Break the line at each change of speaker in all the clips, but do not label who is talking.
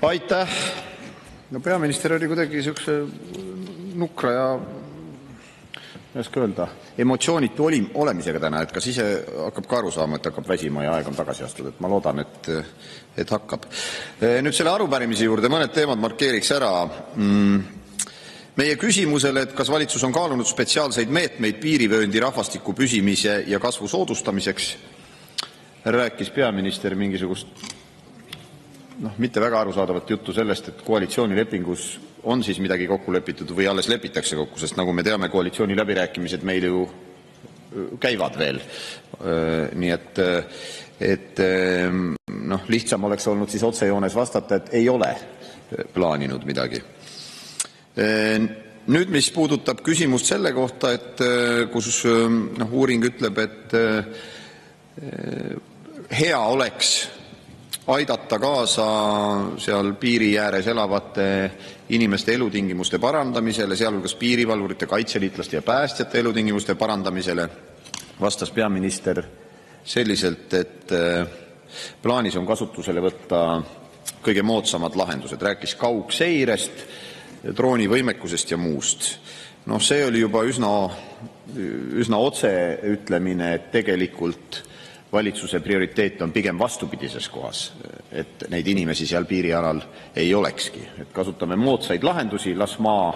Aitäh! No peaminister oli kuidagi siukse nukra ja emotsioonitu olemisega täna, et kas ise hakkab ka aru saama, et hakkab väsima ja aeg on tagasi astuda. Ma loodan, et hakkab. Nüüd selle arupärimise juurde mõned teemad markeeriks ära. Meie küsimusele, et kas valitsus on kaalunud spetsiaalseid meetmeid piirivööndi rahvastiku püsimise ja kasvu soodustamiseks, rääkis peaminister mingisugust mitte väga arusaadavat juttu sellest, et koalitsioonilepingus on siis midagi kokku lepitud või alles lepitakse kokku, sest nagu me teame, koalitsiooni läbirääkimised meil ju käivad veel. Nii et lihtsam oleks olnud siis otsejoones vastata, et ei ole plaaninud midagi. Nüüd, mis puudutab küsimust selle kohta, et kus uuring ütleb, et hea oleks aidata kaasa seal piiri ääres elavate inimeste elutingimuste parandamisele, sealhulgas piirivalvurite, kaitseliitlaste ja päästjate elutingimuste parandamisele, vastas peaminister selliselt, et plaanis on kasutusele võtta kõige moodsamad lahendused. Rääkis kaugseirest, droonivõimekusest ja muust. See oli juba üsna otse ütlemine, et tegelikult valitsuse prioriteet on pigem vastupidises kohas, et neid inimesi seal piirialal ei olekski. Et kasutame moodsaid lahendusi, las maa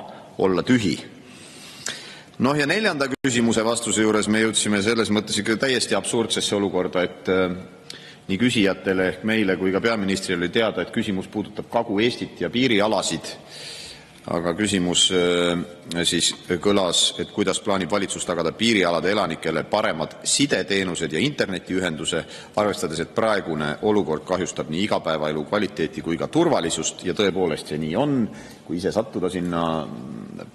olla tühi. Ja neljanda küsimuse vastuse juures me jõudsime selles mõttes ikka täiesti absurdsesse olukorda, et nii küsijatele ehk meile kui ka peaministrile oli teada, et küsimus puudutab Kagu-Eestit ja piirialasid. Aga küsimus siis kõlas, et kuidas plaanib valitsus tagada piirialade elanikele paremad sideteenused ja internetiühenduse, arvestades, et praegune olukord kahjustab nii igapäevaelu kvaliteeti kui ka turvalisust, ja tõepoolest see nii on. Kui ise sattuda sinna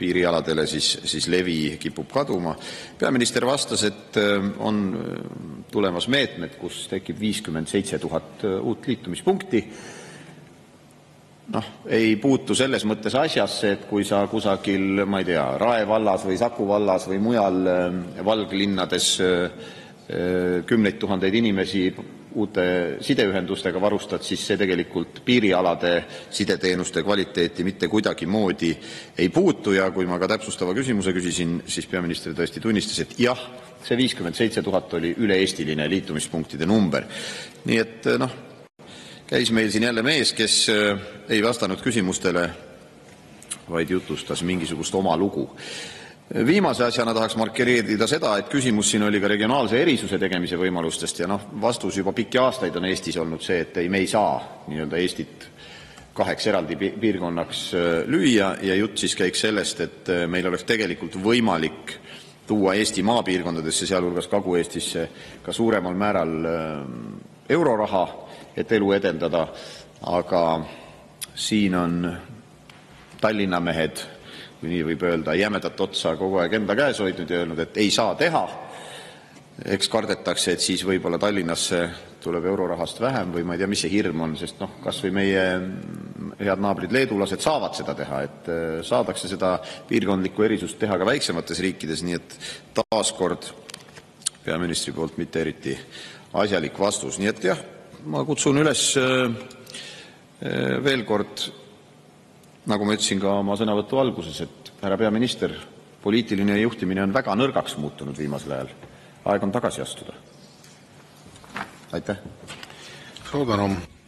piirialadele, siis levi kipub kaduma. Peaminister vastas, et on tulemas meetmed, kus tekib 57 000 uut liitumispunkti. Ei puutu selles mõttes asjasse, et kui sa kusagil, ma ei tea, Rae vallas või Saku vallas või mujal valglinnades kümneid tuhandeid inimesi uute sideühendustega varustad, siis see tegelikult piirialade sideteenuste kvaliteeti mitte kuidagi moodi ei puutu. Ja kui ma ka täpsustava küsimuse küsisin, siis peaminister tõesti tunnistas, et jah, see 57 000 oli üle-eestiline liitumispunktide number. Nii et käis meil siin jälle mees, kes ei vastanud küsimustele, vaid jutustas mingisugust oma lugu. Viimase asjana tahaks markeerida seda, et küsimus siin oli ka regionaalse erisuse tegemise võimalustest ja vastus juba pikki aastaid on Eestis olnud see, et me ei saa nii-öelda Eestit 2 eraldi piirkonnaks lüüa ja jutt siis käiks sellest, et meil oleks tegelikult võimalik tuua Eesti maapiirkondadesse, sealhulgas Kagu-Eestisse ka suuremal määral euroraha, et elu edendada, aga siin on Tallinna mehed, kui nii võib öelda, jämedat otsa kogu aeg enda käes hoidnud ja öelnud, et ei saa teha. Eks kardetakse, et siis võib-olla Tallinnasse tuleb eurorahast vähem või ma ei tea, mis see hirm on, sest kas või meie head naabrid leedulased saavad seda teha, et saadakse seda piirkondlikku erisust teha ka väiksemates riikides, nii et taaskord peaministri poolt mitte eriti asjalik vastus. Nii et jah, ma kutsun üles veel kord, nagu ma ütlesin ka oma sõnavõtu alguses, et härra peaminister, poliitiline juhtimine on väga nõrgaks muutunud viimasel ajal. Aeg on tagasi astuda. Aitäh!
Suur tänu!